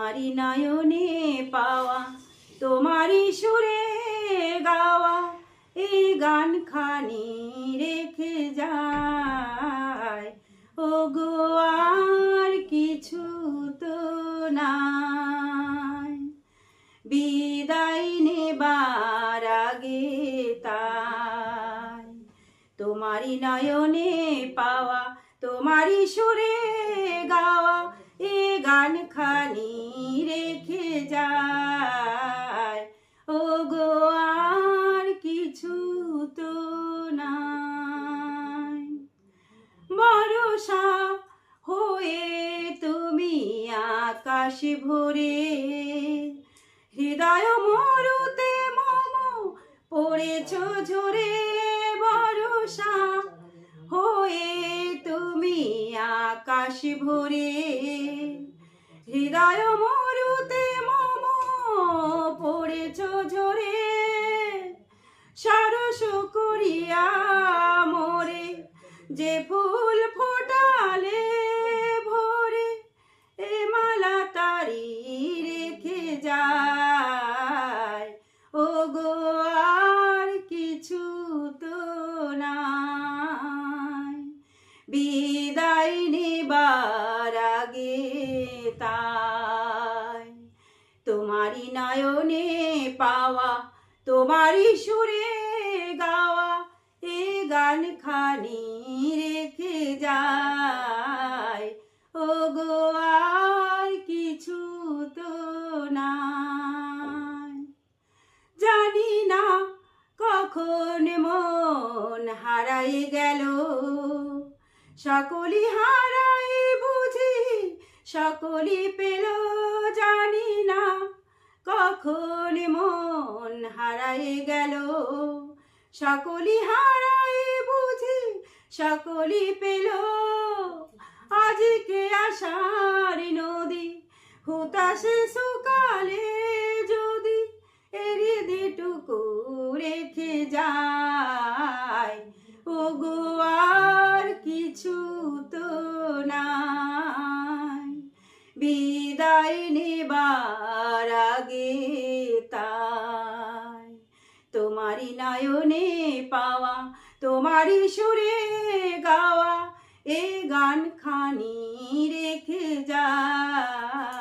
তোমারি নয়নে পাওয়া, তোমারি সুরে গাওয়া, এই গান খানি রেখে যায়। ও গো আর কিছু তো নাই, বিদায় নেবার আগে তাই তোমারি নয়নে পাওয়া, তোমারি সুরে গাওয়া, এ গান খানি রেখে যায়। ও গো আর কিছু তো নাই, ভরসা হয়ে তুমি আকাশ ভরে, হৃদয় মরুতে মম পড়েছ ঝরে। ভরসা হয়ে তুমি আকাশ ভরে, হৃদয় মরুতে মম পড়েছ ঝরে। সারস করিয়া মোরে যে ফুল ফোটালে ভোরে, এ মালা তারি রেখে যায়। ও গো আর কিছু তো নাই, বিদায় নেবার আগে তাই তোমারি নয়নে পাওয়া, তোমারি সুরে গাওয়া, এ গান খানি রেখে যায়। ও গো আর কিছু তো নাই, জানি না কখন মন হারাই গেল, সকলই হারাই বুঝি সকলই পেল। জানি না কখন মন হারাই গেল, সকলই হারাই বুঝি সকলই পেল। আজকে আশার নদী হুতাশে সুকালে যদি হৃদয়টুকু রেখে যায়। ও গো আর কিছু তো নাই, বিদায় নেবার আগে তাই তোমারি নয়নে পাওয়া, তোমারি সুরে গাওয়া, এ গান খানি রেখে যায়।